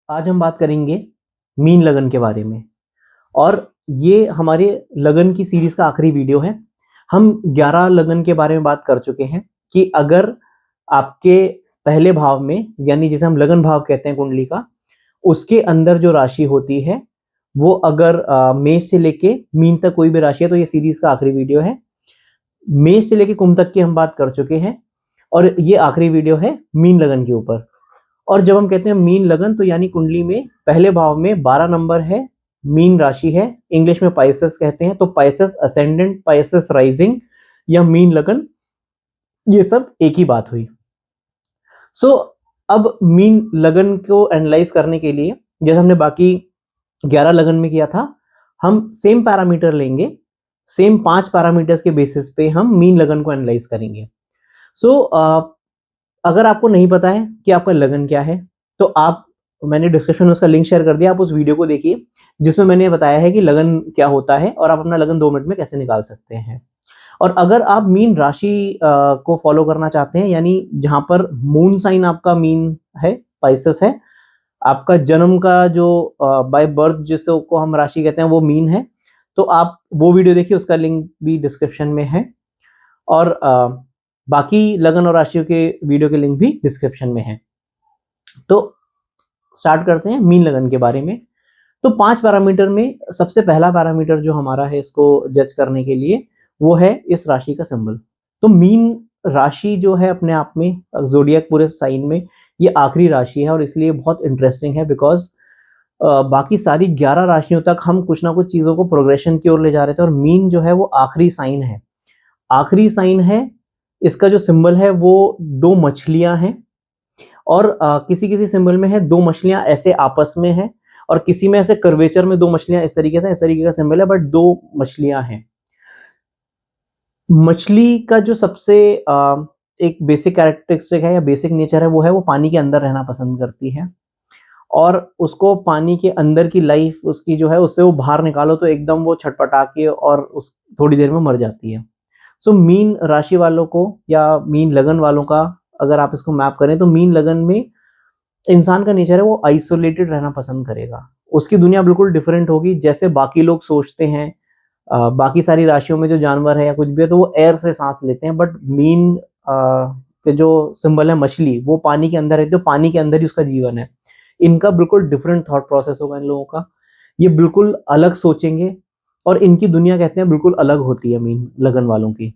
आज हम बात करेंगे मीन लगन के बारे में। और ये हमारे लगन की सीरीज का आखिरी वीडियो है। हम 11 लगन के बारे में बात कर चुके हैं कि अगर आपके पहले भाव में, यानी जिसे हम लगन भाव कहते हैं कुंडली का, उसके अंदर जो राशि होती है वो अगर मेष से लेके मीन तक कोई भी राशि है, तो ये सीरीज का आखिरी वीडियो है। मेष से लेके कुंभ तक की हम बात कर चुके हैं और ये आखिरी वीडियो है मीन लगन के ऊपर। और जब हम कहते हैं मीन लगन, तो यानी कुंडली में पहले भाव में 12 नंबर है, मीन राशि है, इंग्लिश में पाइसेस कहते हैं। तो पाइसेस असेंडेंट, पाइसेस राइजिंग या मीन लगन, ये सब एक ही बात हुई। सो अब मीन लगन को एनालाइज करने के लिए, जैसे हमने बाकी 11 लगन में किया था, हम सेम पैरामीटर लेंगे, सेम 5 पैरामीटर्स के बेसिस पे हम मीन लगन को एनालाइज करेंगे। सो अगर आपको नहीं पता है कि आपका लगन क्या है, तो मैंने डिस्क्रिप्शन में उसका लिंक शेयर कर दिया, आप उस वीडियो को देखिए जिसमें मैंने बताया है कि लगन क्या होता है और आप अपना लगन 2 मिनट में कैसे निकाल सकते हैं। और अगर आप मीन राशि को फॉलो करना चाहते हैं, यानी जहां पर मून साइन आपका मीन है, पाइसेस है, आपका जन्म का जो बाय बर्थ जिसको हम राशि कहते हैं वो मीन है, तो आप वो वीडियो देखिए, उसका लिंक भी डिस्क्रिप्शन में है। और बाकी लगन और राशियों के वीडियो के लिंक भी डिस्क्रिप्शन में है। तो स्टार्ट करते हैं मीन लगन के बारे में। तो 5 पैरामीटर में सबसे पहला पैरामीटर जो हमारा है इसको जज करने के लिए, वो है इस राशि का सिंबल। तो मीन राशि जो है अपने आप में ज़ोडिएक पूरे साइन में ये आखिरी राशि है और इसलिए बहुत इंटरेस्टिंग है, बिकॉज बाकी सारी 11 राशियों तक हम कुछ ना कुछ चीज़ों को प्रोग्रेशन की ओर ले जा रहे थे, और मीन जो है वो आखिरी साइन है। आखिरी साइन है, इसका जो सिंबल है वो 2 मछलियां हैं, और किसी किसी सिंबल में है 2 मछलियां ऐसे आपस में है, और किसी में ऐसे कर्वेचर में 2 मछलियां इस तरीके से, इस तरीके का सिंबल है, बट 2 मछलियां हैं। मछली का जो सबसे एक बेसिक कैरेक्टरिस्टिक है या बेसिक नेचर है, वो पानी के अंदर रहना पसंद करती है, और उसको पानी के अंदर की लाइफ उसकी जो है, उससे वो बाहर निकालो तो एकदम वो छटपटा के और उस थोड़ी देर में मर जाती है। सो मीन राशि वालों को या मीन लगन वालों का अगर आप इसको मैप करें, तो मीन लगन में इंसान का नेचर है वो आइसोलेटेड रहना पसंद करेगा। उसकी दुनिया बिल्कुल डिफरेंट होगी जैसे बाकी लोग सोचते हैं। बाकी सारी राशियों में जो जानवर है या कुछ भी है, तो वो एयर से सांस लेते हैं, बट मीन के जो सिंबल है मछली, वो पानी के अंदर है, तो पानी के अंदर ही उसका जीवन है। इनका बिल्कुल डिफरेंट थॉट प्रोसेस होगा इन लोगों का, ये बिल्कुल अलग सोचेंगे, और इनकी दुनिया कहते हैं बिल्कुल अलग होती है मीन लगन वालों की।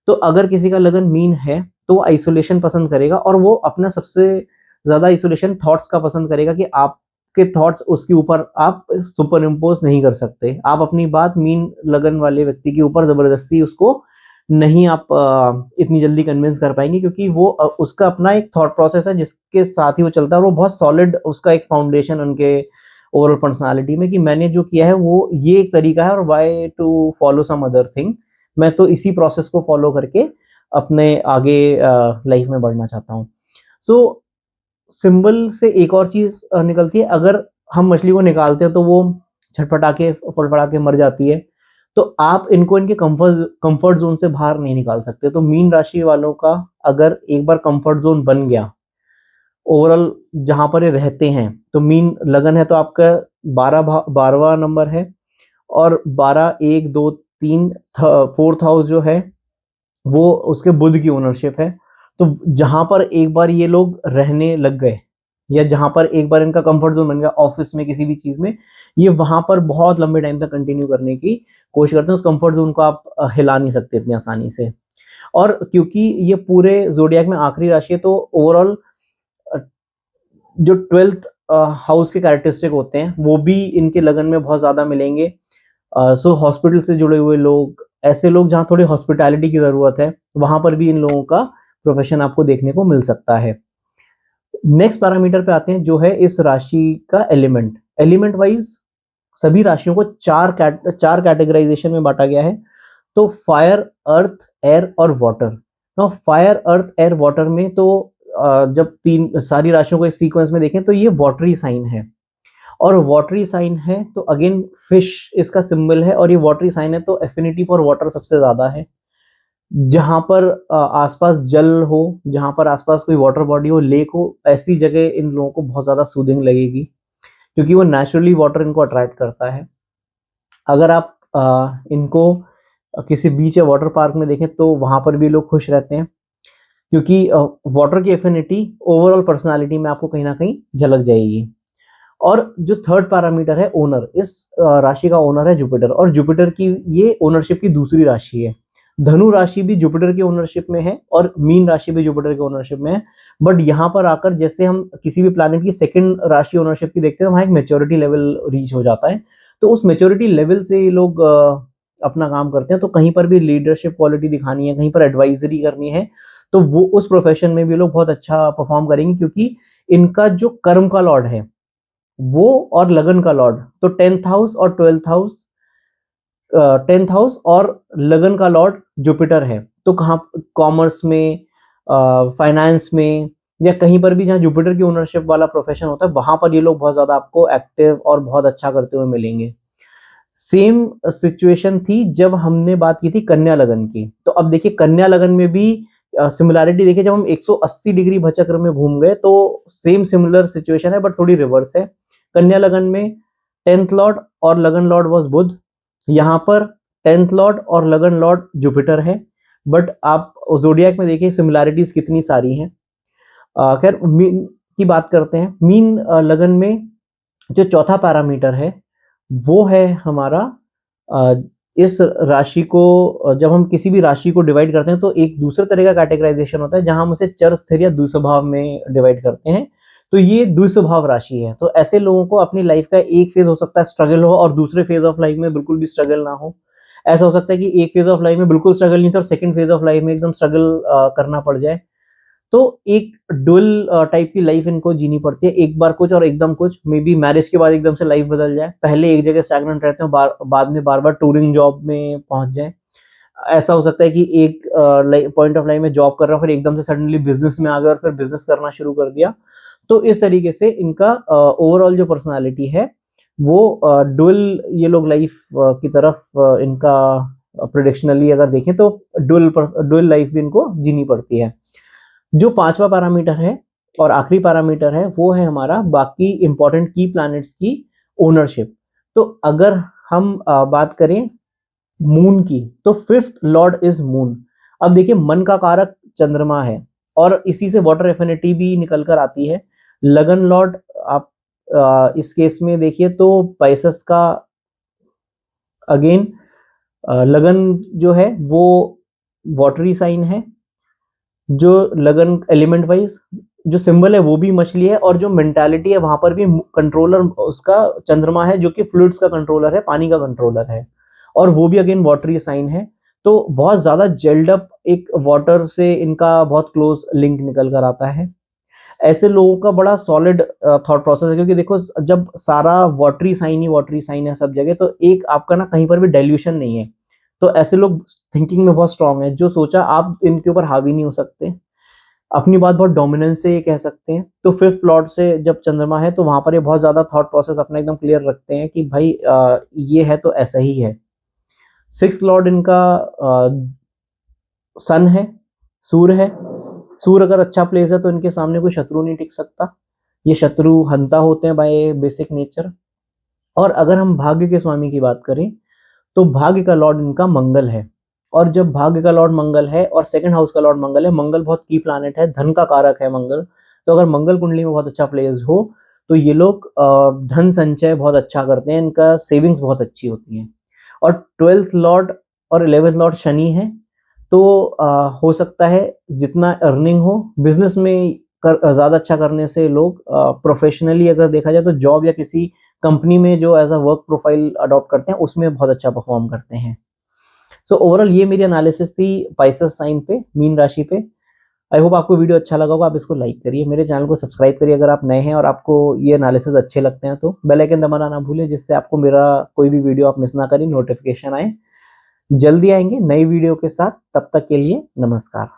तो अगर किसी का लगन मीन है, तो वो आइसोलेशन पसंद करेगा, और वो अपना सबसे ज्यादा आइसोलेशन थॉट्स का पसंद करेगा, कि आपके थॉट्स उसके ऊपर आप सुपर इम्पोज नहीं कर सकते। आप अपनी बात मीन लगन वाले व्यक्ति के ऊपर जबरदस्ती उसको नहीं आप इतनी जल्दी कन्विंस कर पाएंगे, क्योंकि वो उसका अपना एक थॉट प्रोसेस है जिसके साथ ही वो चलता है, और वो बहुत सॉलिड, उसका एक फाउंडेशन उनके ओवरऑल पर्सनालिटी में, कि मैंने जो किया है वो ये एक तरीका है, और why to follow some other thing, मैं तो इसी प्रोसेस को फॉलो करके अपने आगे लाइफ में बढ़ना चाहता हूँ। सो सिंबल से एक और चीज निकलती है, अगर हम मछली को निकालते हैं तो वो छटपटा के फड़फड़ा के मर जाती है, तो आप इनको इनके कंफर्ट जोन से बाहर नहीं निकाल सकते। तो मीन राशि वालों का अगर एक बार कंफर्ट जोन बन गया ओवरऑल जहां पर ये रहते हैं, तो मीन लगन है तो आपका 12वां नंबर है, और 12 1 2 3 फोर्थ हाउस जो है वो उसके बुध की ओनरशिप है। तो जहां पर एक बार ये लोग रहने लग गए, या जहां पर एक बार इनका कंफर्ट जोन बन गया ऑफिस में किसी भी चीज में, ये वहां पर बहुत लंबे टाइम तक कंटिन्यू करने की कोशिश करते हैं। उस कंफर्ट जोन को आप हिला नहीं सकते इतनी आसानी से। और क्योंकि ये पूरे जोडियाक में आखिरी राशि है, तो ओवरऑल जो 12th हाउस के कैरेक्टरिस्टिक होते हैं वो भी इनके लगन में बहुत ज्यादा मिलेंगे। सो हॉस्पिटल से जुड़े हुए लोग, ऐसे लोग जहाँ थोड़ी हॉस्पिटैलिटी की जरूरत है, वहां पर भी इन लोगों का प्रोफेशन आपको देखने को मिल सकता है। नेक्स्ट पैरामीटर पे आते हैं, जो है इस राशि का एलिमेंट। एलिमेंट वाइज सभी राशियों को चार कैटेगराइजेशन में बांटा गया है। तो फायर, अर्थ, एयर और वाटर। नाउ फायर, अर्थ, एयर, वाटर में तो जब तीन सारी राशियों को एक सीक्वेंस में देखें, तो ये वाटरी साइन है, और वाटरी साइन है तो अगेन फिश इसका सिंबल है, और ये वाटरी साइन है तो एफिनिटी फॉर वाटर सबसे ज्यादा है। जहां पर आसपास जल हो, जहां पर आसपास कोई वाटर बॉडी हो, लेक हो, ऐसी जगह इन लोगों को बहुत ज्यादा सूदिंग लगेगी। क्योंकि वो नेचुरली वाटर इनको अट्रैक्ट करता है। अगर आप इनको किसी बीच या वाटर पार्क में देखें तो वहां पर भी लोग खुश रहते हैं, क्योंकि वाटर की एफिनिटी ओवरऑल पर्सनालिटी में आपको कहीं ना कहीं झलक जाएगी। और जो थर्ड पैरामीटर है ओनर, इस राशि का ओनर है जुपिटर, और जुपिटर की ये ओनरशिप की दूसरी राशि है। धनु राशि भी जुपिटर की ओनरशिप में है और मीन राशि भी जुपिटर की ओनरशिप में है। बट यहाँ पर आकर जैसे हम किसी भी प्लैनेट की सेकंड राशि ओनरशिप की देखते हैं, वहां एक मेच्योरिटी लेवल रीच हो जाता है। तो उस मेच्योरिटी लेवल से ये लोग अपना काम करते हैं। तो कहीं पर भी लीडरशिप क्वालिटी दिखानी है, कहीं पर एडवाइजरी करनी है, तो वो उस प्रोफेशन में भी लोग बहुत अच्छा परफॉर्म करेंगे, क्योंकि इनका जो कर्म का लॉर्ड है वो और लगन का लॉर्ड, तो 10th हाउस और 12th हाउस, 10th हाउस और लगन का लॉर्ड जुपिटर है। तो कहाँ, कॉमर्स में, फाइनेंस में, या कहीं पर भी जहाँ जुपिटर की ओनरशिप वाला प्रोफेशन होता है, वहां पर ये लोग बहुत ज्यादा आपको एक्टिव और बहुत अच्छा करते हुए मिलेंगे। सेम सिचुएशन थी जब हमने बात की थी कन्या लगन की। तो अब देखिए कन्या लगन में भी सिमिलैरिटी देखिए, जब हम 180 डिग्री भचक्र में घूम गए तो सेम सिमिलर सिचुएशन है, बट थोड़ी रिवर्स है। कन्या लगन में 10th लॉर्ड और लगन लॉर्ड वाज बुध, यहाँ पर 10th लॉर्ड और लगन लॉर्ड जुपिटर है। बट आप जोडियाक में देखिए सिमिलैरिटीज कितनी सारी हैं। खैर मीन की बात करते हैं। मीन लगन में जो चौथा पैरामीटर है वो है हमारा, इस राशि को जब हम किसी भी राशि को डिवाइड करते हैं तो एक दूसरे तरह का कैटेगराइजेशन होता है, जहां हम उसे चर, स्थिर या द्विस्वभाव में डिवाइड करते हैं। तो ये द्विस्वभाव राशि है। तो ऐसे लोगों को अपनी लाइफ का एक फेज हो सकता है स्ट्रगल हो और दूसरे फेज ऑफ लाइफ में बिल्कुल भी स्ट्रगल ना हो। ऐसा हो सकता है कि एक फेज ऑफ लाइफ में बिल्कुल स्ट्रगल नहीं था और सेकंड फेज ऑफ लाइफ में एकदम स्ट्रगल करना पड़ जाए। तो एक डुअल टाइप की लाइफ इनको जीनी पड़ती है, एक बार कुछ और एकदम कुछ। मे बी मैरिज के बाद एकदम से लाइफ बदल जाए, पहले एक जगह स्टैग्नेंट रहते हो, बाद में बार बार टूरिंग जॉब में पहुंच जाए। ऐसा हो सकता है कि एक पॉइंट ऑफ लाइफ में जॉब कर रहा हूँ, फिर एकदम से सडनली बिजनेस में आ गया और फिर बिजनेस करना शुरू कर दिया। तो इस तरीके से इनका ओवरऑल जो पर्सनालिटी है वो डुअल, ये लोग लाइफ की तरफ इनका प्रोडिक्शनली अगर देखें तो डुअल लाइफ भी इनको जीनी पड़ती है। जो पांचवा पैरामीटर है और आखिरी पैरामीटर है वो है हमारा बाकी इंपॉर्टेंट की प्लैनेट्स की ओनरशिप। तो अगर हम बात करें मून की, तो 5th लॉर्ड इज मून। अब देखिए मन का कारक चंद्रमा है और इसी से वाटर एफिनिटी भी निकल कर आती है। लगन लॉर्ड, आप इस केस में देखिए तो पाइसेस का अगेन लगन जो है वो वाटरी साइन है। जो लगन एलिमेंट वाइज जो सिंबल है वो भी मछली है, और जो मेंटालिटी है वहां पर भी कंट्रोलर उसका चंद्रमा है, जो कि फ्लूइड्स का कंट्रोलर है, पानी का कंट्रोलर है, और वो भी अगेन वाटरी साइन है। तो बहुत ज्यादा जेल्ड अप एक वाटर से इनका बहुत क्लोज लिंक निकल कर आता है। ऐसे लोगों का बड़ा सॉलिड थॉट प्रोसेस है, क्योंकि देखो जब सारा वाटरी साइन है सब जगह, तो एक आपका ना कहीं पर भी डाइल्यूशन नहीं है। तो ऐसे लोग थिंकिंग में बहुत स्ट्रांग है, जो सोचा आप इनके ऊपर हावी नहीं हो सकते, अपनी बात बहुत डोमिनेंस से ये कह सकते हैं। तो 5th लॉर्ड से जब चंद्रमा है तो वहां पर ये बहुत ज्यादा थॉट प्रोसेस अपना एकदम क्लियर रखते हैं कि भाई ये है तो ऐसा ही है। 6th लॉर्ड इनका सन है, सूर्य है। सूर्य अगर अच्छा प्लेस है तो इनके सामने कोई शत्रु नहीं टिक सकता, ये शत्रु हंता होते हैं बाय बेसिक नेचर। और अगर हम भाग्य के स्वामी की बात करें तो भाग्य का लॉर्ड इनका मंगल है। और जब भाग्य का लॉर्ड मंगल है और सेकंड हाउस का लॉर्ड मंगल है, मंगल बहुत की प्लैनेट है, धन का कारक है मंगल। तो अगर मंगल कुंडली में बहुत अच्छा प्लेस हो तो ये लोग धन संचय बहुत अच्छा करते हैं, इनका सेविंग्स बहुत अच्छी होती है। और 12th लॉर्ड और 11th लॉर्ड शनि है। तो हो सकता है जितना अर्निंग हो बिजनेस में ज्यादा अच्छा करने से लोग प्रोफेशनली अगर देखा जाए तो जॉब या किसी कंपनी में जो as a work profile adopt करते हैं उसमें बहुत अच्छा परफॉर्म करते हैं। सो ओवरऑल ये मेरी एनालिसिस थी पाइसेस साइन पे, मीन राशि पे। आई होप आपको वीडियो अच्छा लगा होगा। आप इसको लाइक करिए, मेरे चैनल को सब्सक्राइब करिए अगर आप नए हैं और आपको ये एनालिसिस अच्छे लगते हैं, तो बेल आइकन दबाना ना भूलें, जिससे आपको मेरा कोई भी वीडियो आप मिस ना करें, नोटिफिकेशन आए। जल्दी आएंगे नई वीडियो के साथ, तब तक के लिए नमस्कार।